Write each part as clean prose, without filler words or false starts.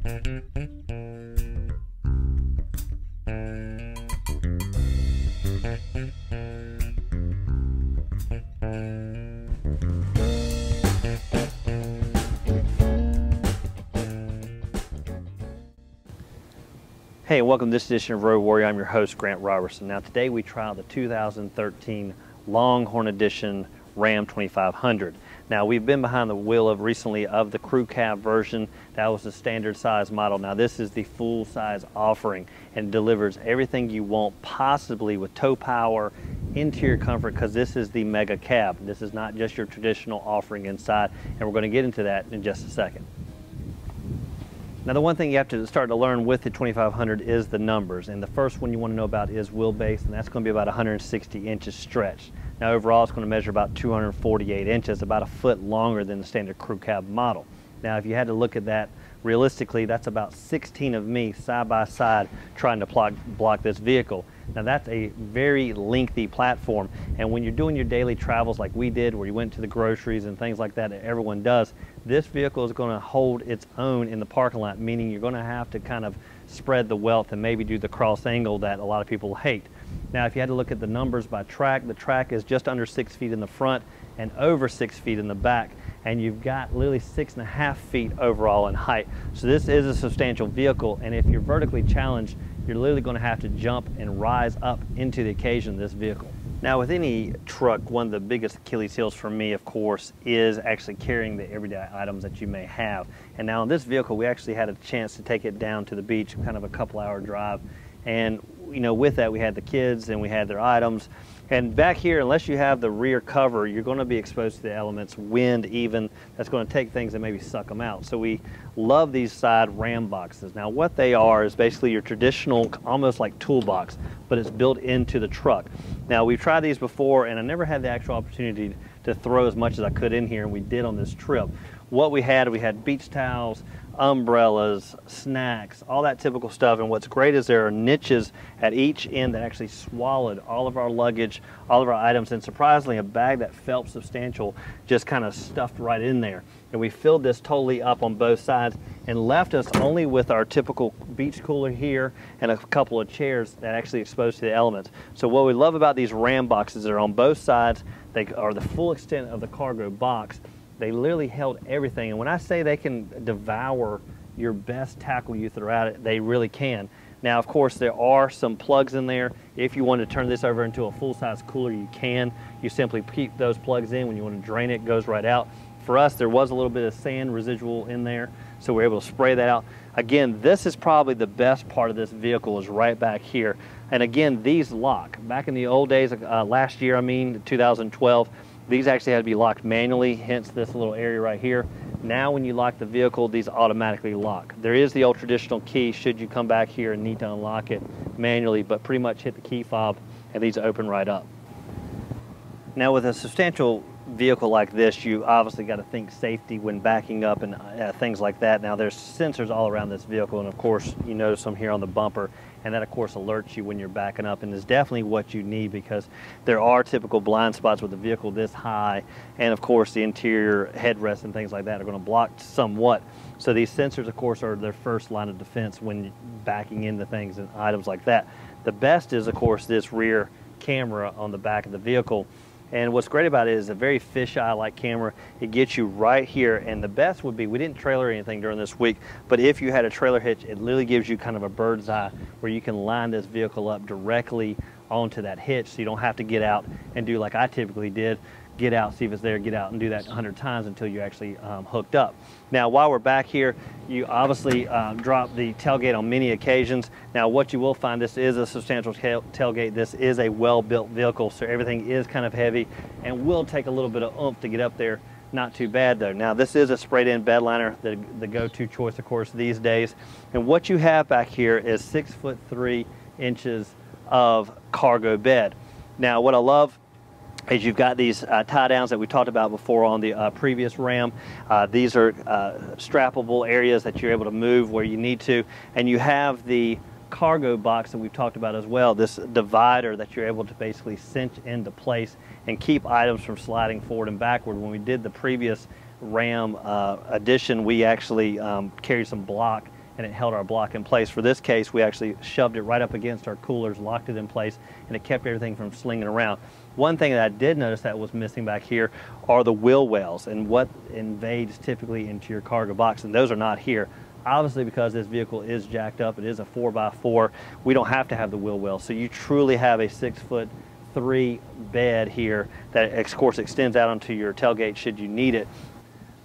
Hey, welcome to this edition of Road Warrior. I'm your host, Grant Roberson. Now today we trial the 2013 Longhorn Edition Ram 2500. Now we've been behind the wheel of recently of the crew cab version. That was the standard size model. Now this is the full size offering and delivers everything you want possibly with tow power, interior comfort, because this is the MegaCab. This is not just your traditional offering inside, and we're going to get into that in just a second. Now the one thing you have to start to learn with the 2500 is the numbers, and the first one you want to know about is wheelbase, and that's going to be about 160 inches stretched. Now overall it's going to measure about 248 inches, about a foot longer than the standard crew cab model. Now if you had to look at that realistically, that's about 16 of me side by side trying to block this vehicle. Now that's a very lengthy platform, and when you're doing your daily travels like we did, where you went to the groceries and things like that everyone does, this vehicle is going to hold its own in the parking lot, meaning you're going to have to kind of spread the wealth and maybe do the cross angle that a lot of people hate. Now if you had to look at the numbers by track, the track is just under 6 feet in the front and over 6 feet in the back, and you've got literally 6.5 feet overall in height. So this is a substantial vehicle, and if you're vertically challenged, you're literally going to have to jump and rise up into the occasion of this vehicle. Now with any truck, one of the biggest Achilles heels for me, of course, is actually carrying the everyday items that you may have. And now in this vehicle, we actually had a chance to take it down to the beach, kind of a couple-hour drive. And you know, with that we had the kids and we had their items. And back here, unless you have the rear cover, you're going to be exposed to the elements, wind even, that's going to take things and maybe suck them out. So we love these side ram boxes. Now what they are is basically your traditional, almost like toolbox, but it's built into the truck. Now we've tried these before, and I never had the actual opportunity to throw as much as I could in here, and we did on this trip. What we had beach towels, umbrellas, snacks, all that typical stuff. And what's great is there are niches at each end that actually swallowed all of our luggage, all of our items, and surprisingly a bag that felt substantial just kind of stuffed right in there. And we filled this totally up on both sides and left us only with our typical beach cooler here and a couple of chairs that actually exposed to the elements. So what we love about these ram boxes, they're on both sides. They are the full extent of the cargo box. They literally held everything, and when I say they can devour your best tackle you throw at it, they really can. Now of course there are some plugs in there. If you want to turn this over into a full-size cooler, you can. You simply keep those plugs in. When you want to drain it, it goes right out. For us, there was a little bit of sand residual in there, so we're able to spray that out. Again, this is probably the best part of this vehicle, is right back here. And again, these lock. Back in the old days, last year, 2012, these actually had to be locked manually, hence this little area right here. Now when you lock the vehicle, these automatically lock. There is the old traditional key should you come back here and need to unlock it manually, but pretty much hit the key fob and these open right up. Now with a substantial vehicle like this, you obviously got to think safety when backing up and things like that. Now there's sensors all around this vehicle, and of course you notice them here on the bumper, and that of course alerts you when you're backing up, and is definitely what you need because there are typical blind spots with the vehicle this high, and of course the interior headrests and things like that are going to block somewhat. So these sensors of course are their first line of defense when backing into things and items like that. The best is of course this rear camera on the back of the vehicle. And what's great about it is a very fisheye-like camera. It gets you right here, and the best would be, we didn't trailer anything during this week, but if you had a trailer hitch, it literally gives you kind of a bird's eye where you can line this vehicle up directly onto that hitch, so you don't have to get out and do like I typically did, get out, see if it's there, get out, and do that 100 times until you actually hooked up. Now while we're back here, you obviously drop the tailgate on many occasions. Now what you will find, this is a substantial tailgate. This is a well-built vehicle, so everything is kind of heavy and will take a little bit of oomph to get up there. Not too bad though. Now this is a sprayed-in bed liner, the go-to choice of course these days. And what you have back here is 6'3" of cargo bed. Now what I love is you've got these tie downs that we talked about before on the previous Ram. These are strappable areas that you're able to move where you need to, and you have the cargo box that we've talked about as well, this divider that you're able to basically cinch into place and keep items from sliding forward and backward. When we did the previous Ram edition, we actually carried some block and it held our block in place. For this case, we actually shoved it right up against our coolers, locked it in place, and it kept everything from slinging around. One thing that I did notice that was missing back here are the wheel wells and what invades typically into your cargo box, and those are not here. Obviously, because this vehicle is jacked up, it is a 4x4, we don't have to have the wheel well. So you truly have a 6'3" bed here that of course extends out onto your tailgate should you need it.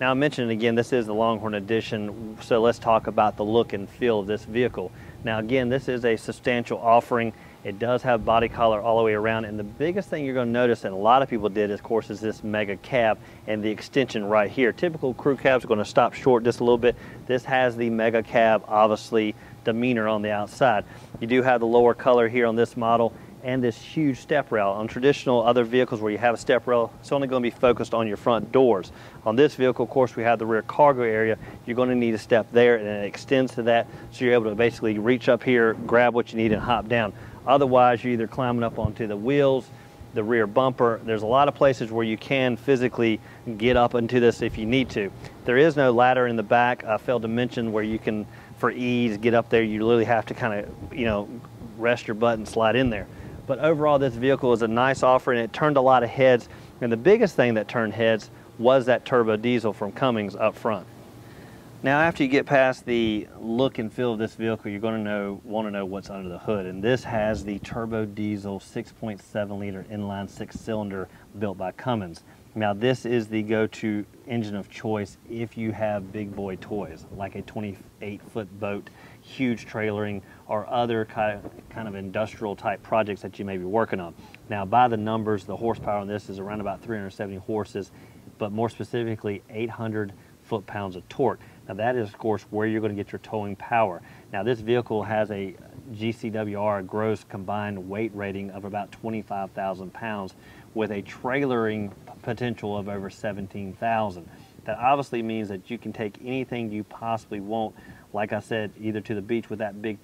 Now I mentioned again, this is the Longhorn Edition, so let's talk about the look and feel of this vehicle. Now again, this is a substantial offering. It does have body color all the way around, and the biggest thing you're going to notice, and a lot of people did, of course, is this MegaCab and the extension right here. Typical crew cabs are going to stop short just a little bit. This has the MegaCab, obviously, demeanor on the outside. You do have the lower color here on this model, and this huge step rail. On traditional other vehicles where you have a step rail, it's only going to be focused on your front doors. On this vehicle, of course, we have the rear cargo area. You're going to need a step there, and it extends to that, so you're able to basically reach up here, grab what you need, and hop down. Otherwise, you're either climbing up onto the wheels, the rear bumper. There's a lot of places where you can physically get up into this if you need to. There is no ladder in the back. I failed to mention where you can, for ease, get up there. You literally have to kind of, rest your butt and slide in there. But overall, this vehicle is a nice offering. It turned a lot of heads, and the biggest thing that turned heads was that turbo diesel from Cummins up front. Now, after you get past the look and feel of this vehicle, you're going to want to know what's under the hood. And this has the turbo diesel 6.7 liter inline 6-cylinder built by Cummins. Now, this is the go-to engine of choice if you have big boy toys, like a 28-foot boat, huge trailering, or other kind of industrial type projects that you may be working on. Now, by the numbers, the horsepower on this is around about 370 horses, but more specifically 800 foot-pounds of torque. Now that is, of course, where you're going to get your towing power. Now this vehicle has a GCWR, gross combined weight rating, of about 25,000 pounds with a trailering potential of over 17,000. That obviously means that you can take anything you possibly want, like I said, either to the beach with that big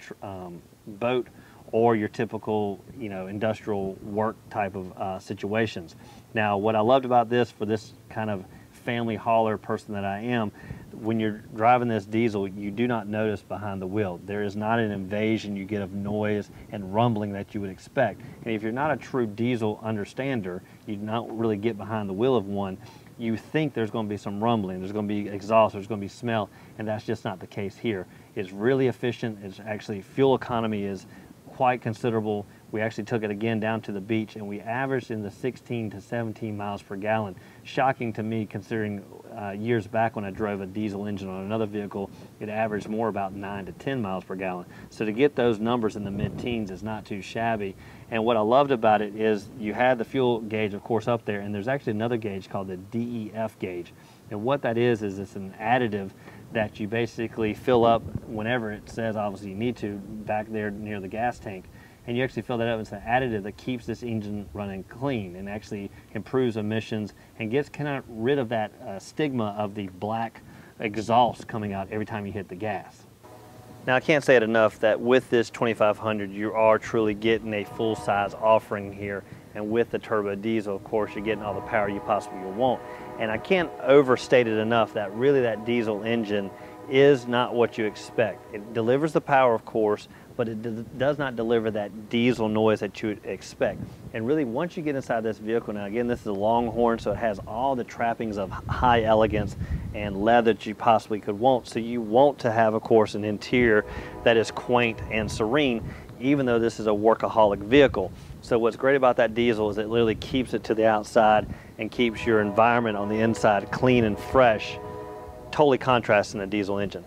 boat, or your typical, industrial work type of situations. Now, what I loved about this, for this kind of family hauler person that I am, when you're driving this diesel, you do not notice behind the wheel. There is not an invasion you get of noise and rumbling that you would expect. And if you're not a true diesel understander, you do not really get behind the wheel of one, you think there's going to be some rumbling, there's going to be exhaust, there's going to be smell, and that's just not the case here. It's really efficient. It's actually, fuel economy is quite considerable. We actually took it again down to the beach, and we averaged in the 16 to 17 miles per gallon. Shocking to me, considering years back when I drove a diesel engine on another vehicle, it averaged more about 9 to 10 miles per gallon. So to get those numbers in the mid-teens is not too shabby. And what I loved about it is you had the fuel gauge, of course, up there, and there's actually another gauge called the DEF gauge. And what that is it's an additive that you basically fill up whenever it says, obviously, you need to, back there near the gas tank. And you actually fill that up. It's an additive that keeps this engine running clean and actually improves emissions and gets kind of rid of that stigma of the black exhaust coming out every time you hit the gas. Now, I can't say it enough that with this 2500, you are truly getting a full-size offering here. And with the turbo diesel, of course, you're getting all the power you possibly will want. And I can't overstate it enough that really that diesel engine is not what you expect. It delivers the power, of course, but it does not deliver that diesel noise that you would expect. And really, once you get inside this vehicle, now again, this is a Longhorn, so it has all the trappings of high elegance and leather that you possibly could want. So you want to have, of course, an interior that is quaint and serene, even though this is a workaholic vehicle. So what's great about that diesel is it literally keeps it to the outside and keeps your environment on the inside clean and fresh, totally contrasting the diesel engine.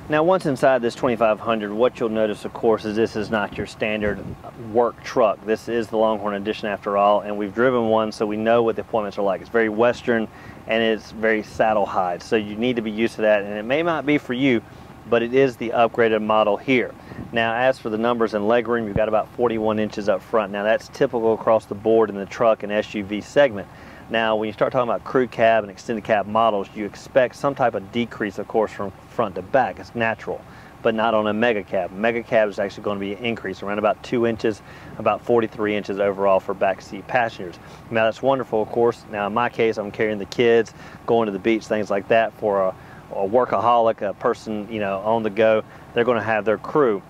Now, once inside this 2500, what you'll notice, of course, is this is not your standard work truck. This is the Longhorn Edition after all, and we've driven one, so we know what the appointments are like. It's very Western, and it's very saddle hide, so you need to be used to that, and it may not be for you, but it is the upgraded model here. Now, as for the numbers in legroom, you've got about 41 inches up front. Now, that's typical across the board in the truck and SUV segment. Now, when you start talking about crew cab and extended cab models, you expect some type of decrease, of course, from front to back. It's natural, but not on a MegaCab. MegaCab is actually going to be an increase, around about 2 inches, about 43 inches overall for backseat passengers. Now, that's wonderful, of course. Now, in my case, I'm carrying the kids, going to the beach, things like that. For a a workaholic, a person, you know, on the go, they're going to have their crew.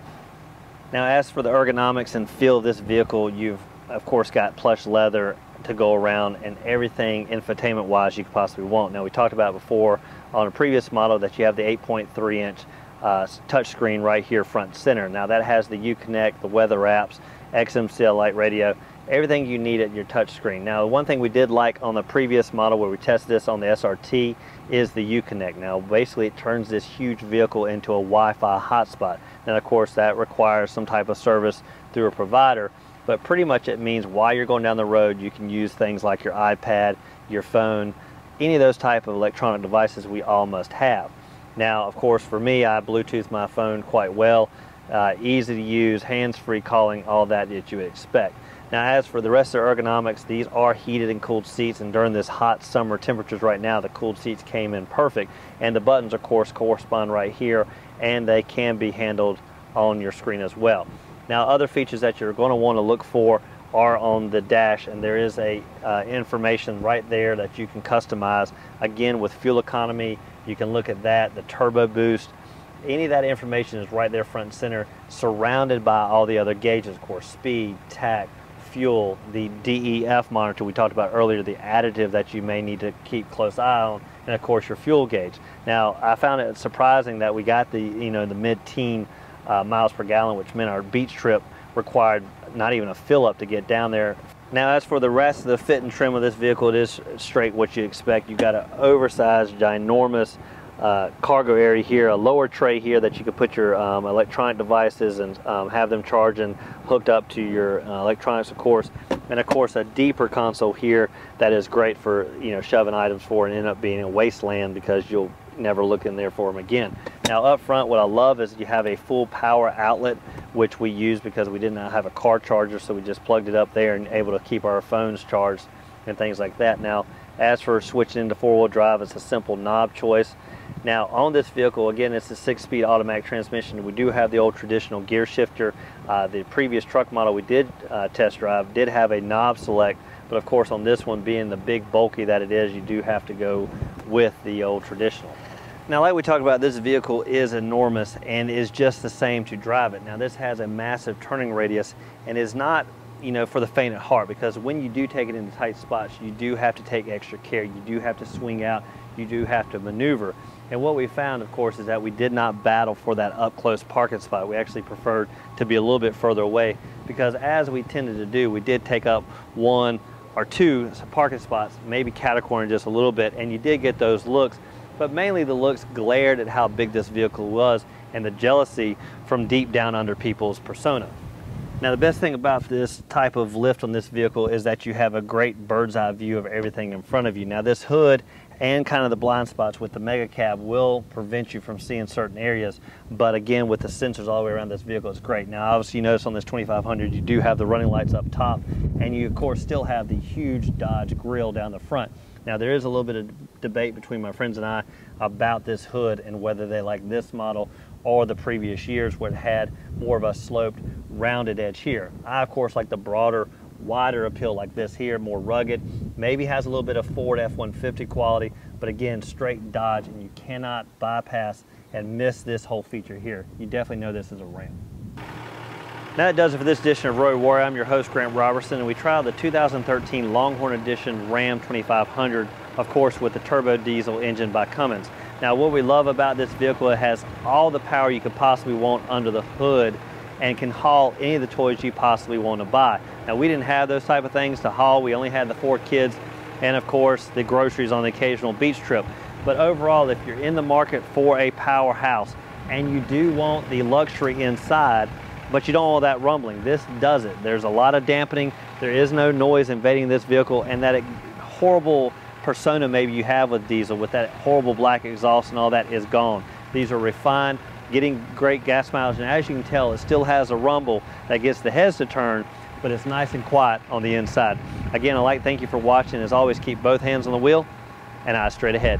Now, as for the ergonomics and feel of this vehicle, you've of course got plush leather to go around and everything infotainment wise you could possibly want. Now, we talked about before on a previous model that you have the 8.3 inch touchscreen right here front and center. Now that has the Uconnect, the weather apps, XM satellite radio, everything you need at your touchscreen. Now, one thing we did like on the previous model where we tested this on the SRT is the Uconnect. Now basically it turns this huge vehicle into a Wi-Fi hotspot. And of course that requires some type of service through a provider, but pretty much it means while you're going down the road you can use things like your iPad, your phone, any of those type of electronic devices we all must have. Now, of course, for me, I Bluetooth my phone quite well, easy to use, hands-free calling, all that you would expect. Now, as for the rest of the ergonomics, these are heated and cooled seats, and during this hot summer temperatures right now, the cooled seats came in perfect. And the buttons, of course, correspond right here, and they can be handled on your screen as well. Now, other features that you're going to want to look for are on the dash, and there is a information right there that you can customize. Again, with fuel economy, you can look at that, the turbo boost. Any of that information is right there front and center, surrounded by all the other gauges, of course, speed, tach, fuel, the DEF monitor we talked about earlier, the additive that you may need to keep close eye on, and of course your fuel gauge. Now, I found it surprising that we got the, you know, the mid-teen miles per gallon, which meant our beach trip required not even a fill up to get down there. Now, as for the rest of the fit and trim of this vehicle, it is straight what you expect. You've got an oversized, ginormous cargo area here, a lower tray here that you can put your electronic devices and have them charged and hooked up to your electronics, of course, and of course a deeper console here that is great for, you know, shoving items for and end up being a wasteland because you'll never look in there for them again. Now, up front, what I love is you have a full power outlet, which we use because we did not have a car charger, so we just plugged it up there and able to keep our phones charged and things like that. Now, as for switching into four-wheel drive, it's a simple knob choice. Now, on this vehicle, again, it's a 6-speed automatic transmission. We do have the old traditional gear shifter. The previous truck model we did test drive did have a knob select, but of course on this one, being the big bulky that it is, you do have to go with the old traditional. Now, like we talked about, this vehicle is enormous and is just the same to drive it. Now, this has a massive turning radius and is not, you know, for the faint at heart, because when you do take it into tight spots, you do have to take extra care. You do have to swing out, you do have to maneuver. And what we found, of course, is that we did not battle for that up-close parking spot. We actually preferred to be a little bit further away, because as we tended to do, we did take up one or two parking spots, maybe catacorner just a little bit, and you did get those looks, but mainly the looks glared at how big this vehicle was and the jealousy from deep down under people's persona. Now, the best thing about this type of lift on this vehicle is that you have a great bird's eye view of everything in front of you. Now, this hood and kind of the blind spots with the MegaCab will prevent you from seeing certain areas, but again, with the sensors all the way around this vehicle, it's great. Now, obviously, you notice on this 2500 you do have the running lights up top, and you of course still have the huge Dodge grille down the front. Now, there is a little bit of debate between my friends and I about this hood and whether they like this model or the previous years where it had more of a sloped, rounded edge here. I, of course, like the broader, wider appeal like this here, more rugged, maybe has a little bit of Ford F-150 quality, but again, straight Dodge, and you cannot bypass and miss this whole feature here. You definitely know this is a Ram. Now, that does it for this edition of Road Warrior. I'm your host, Grant Roberson, and we trialed the 2013 Longhorn Edition Ram 2500, of course, with the turbo diesel engine by Cummins. Now, what we love about this vehicle, it has all the power you could possibly want under the hood and can haul any of the toys you possibly want to buy. Now, we didn't have those type of things to haul. We only had the 4 kids and, of course, the groceries on the occasional beach trip. But overall, if you're in the market for a powerhouse and you do want the luxury inside, but you don't want that rumbling, this does it. There's a lot of dampening. There is no noise invading this vehicle, and that horrible persona maybe you have with diesel with that horrible black exhaust and all that is gone. These are refined, getting great gas mileage, and as you can tell, it still has a rumble that gets the heads to turn, but it's nice and quiet on the inside. Again, I'd like to thank you for watching. As always, keep both hands on the wheel and eyes straight ahead.